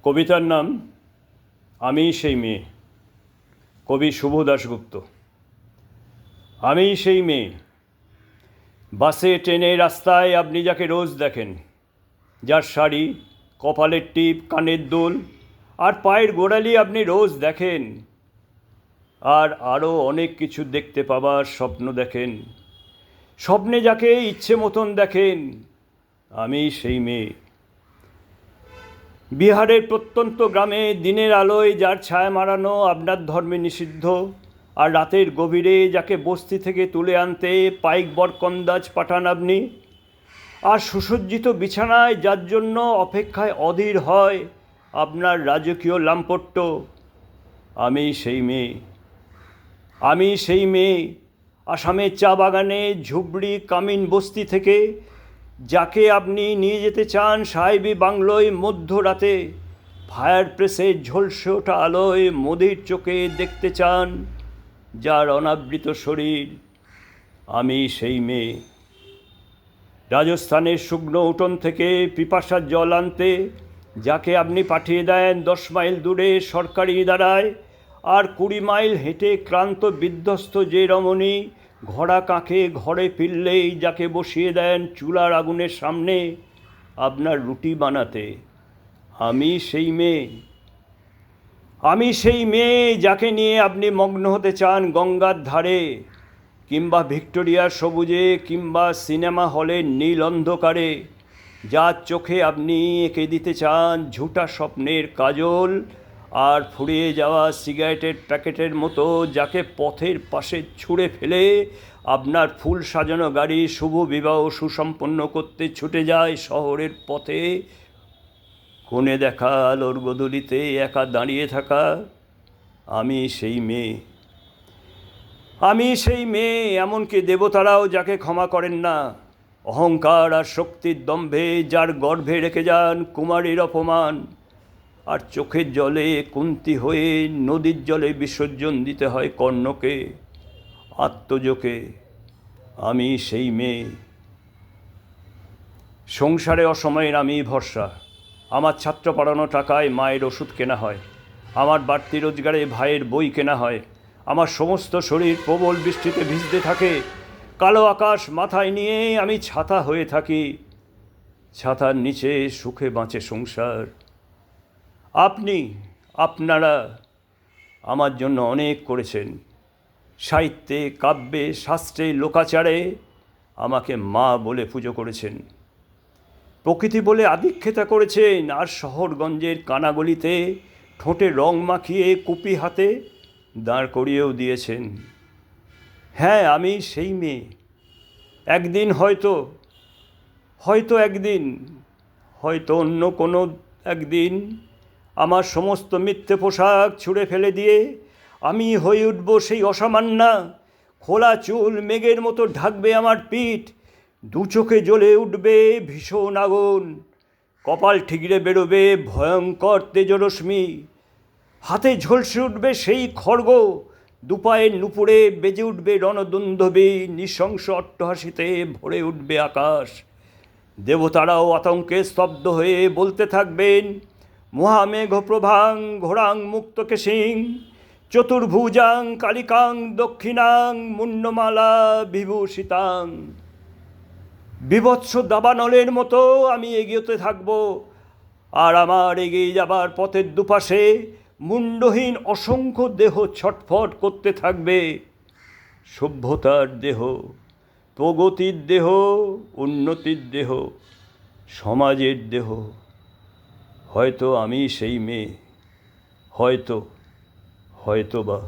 কবিতার নাম আমি সেই মেয়ে, কবি শুভ দাশগুপ্ত। আমি সেই মেয়ে, বাসে ট্রেনে রাস্তায় আপনি যাকে রোজ দেখেন, যার শাড়ি, কপালের টিপ, কানের দুল আর পায়ের গোড়ালি আপনি রোজ দেখেন, আর আরও অনেক কিছু দেখতে পাবার স্বপ্ন দেখেন। স্বপ্নে যাকে ইচ্ছে মতন দেখেন, আমি সেই মেয়ে। বিহারের প্রত্যন্ত গ্রামে দিনের আলোয় যার ছায়া মারানো আপনার ধর্মে নিষিদ্ধ, আর রাতের গভীরে যাকে বস্তি থেকে তুলে আনতে পাইক বরকন্দাজ পাঠান আপনি, আর সুসজ্জিত বিছানায় যার জন্য অপেক্ষায় অধীর হয় আপনার রাজকীয় লাম্পট্য, আমি সেই মেয়ে। আমি সেই মেয়ে, আসামের চা বাগানে ঝুবড়ি কামিন বস্তি থেকে যাকে আপনি নিয়ে যেতে চান সাহেবি বাংলোয় মধ্যরাতে, ফায়ার প্রেসের ঝলসে ওঠা আলোয় মোদির চোখে দেখতে চান যার অনাবৃত শরীর, আমি সেই মেয়ে। রাজস্থানের শুকনো উঠোন থেকে পিপাসার জল আনতে যাকে আপনি পাঠিয়ে দেন 10 মাইল দূরে সরকারি ইদারায়, আর 20 মাইল হেঁটে ক্লান্ত বিধ্বস্ত যে রমণী ঘোড়া কাঁখে ঘরে ফিরলেই যাকে বসিয়ে দেন চুলার আগুনের সামনে আপনার রুটি বানাতে, আমি সেই মেয়ে। আমি সেই মেয়ে যাকে নিয়ে আপনি মগ্ন হতে চান গঙ্গার ধারে, কিংবা ভিক্টোরিয়ার সবুজে, কিংবা সিনেমা হলের নীল অন্ধকারে, যার চোখে আপনি এঁকে দিতে চান ঝুটা স্বপ্নের কাজল, আর ফুরিয়ে যাওয়া সিগারেটের প্যাকেটের মতো যাকে পথের পাশে ছুঁড়ে ফেলে আপনার ফুল সাজানো গাড়ি শুভ বিবাহ সুসম্পন্ন করতে ছুটে যায় শহরের পথে। কোণে দেখা আলোর গোধূলিতে একা দাঁড়িয়ে থাকা, আমি সেই মেয়ে। আমি সেই মেয়ে, এমনকি দেবতারাও যাকে ক্ষমা করেন না, অহংকার আর শক্তির দম্ভে যার গর্ভে রেখে যান কুমারীর অপমান, আর চোখের জলে কুন্তি হয়ে নদীর জলে বিসর্জন দিতে হয় কর্ণকে, আত্মজকে, আমি সেই মেয়ে। সংসারে অসময়ের আমি ভরসা, আমার ছাত্র পড়ানো টাকায় মায়ের ওষুধ কেনা হয়, আমার বাড়তি রোজগারে ভাইয়ের বই কেনা হয়, আমার সমস্ত শরীর প্রবল বৃষ্টিতে ভিজতে থাকে, কালো আকাশ মাথায় নিয়ে আমি ছাতা হয়ে থাকি, ছাতার নিচে সুখে বাঁচে সংসার। আপনারা আমার জন্য অনেক করেছেন, সাহিত্যে, কাব্যে, শাস্ত্রে, লোকাচারে আমাকে মা বলে পুজো করেছেন, প্রকৃতি বলে আদিক্ষেতা করেছেন, আর শহরগঞ্জের কানাগলিতে ঠোঁটে রং মাখিয়ে কুপি হাতে দাঁড় করিয়েও দিয়েছেন। হ্যাঁ, আমি সেই মেয়ে। একদিন হয়তো অন্য কোনো একদিন আমার সমস্ত মিথ্যে পোশাক ছুঁড়ে ফেলে দিয়ে আমি হয়ে উঠব সেই অসামান্যা। খোলা চুল মেঘের মতো ঢাকবে আমার পিঠ, দু চোখে জ্বলে উঠবে ভীষণ আগুন, কপাল ঠিকরে বেরোবে ভয়ঙ্কর তেজরশ্মি, হাতে ঝলসে উঠবে সেই খড়গ, দুপায়ের নুপুরে বেজে উঠবে রণদুন্দুভি, নৃশংস অট্টহাসিতে ভরে উঠবে আকাশ। দেবতারাও আতঙ্কে স্তব্ধ হয়ে বলতে থাকবেন মহামেঘ প্রভাং ঘোরাং মুক্তকেশিং চতুর্ভুজাং কালিকাং দক্ষিণাং মুন্ডমালা বিভূষিতাং। বিভৎস দাবানলের মতো আমি এগিয়েতে থাকব, আর আমার এগিয়ে যাবার পথের দুপাশে মুন্ডহীন অসংখ্য দেহ ছটফট করতে থাকবে। সভ্যতার দেহ, প্রগতির দেহ, উন্নতির দেহ, সমাজের দেহ। হয়তো আমি সেই মেয়ে, হয়তো বা।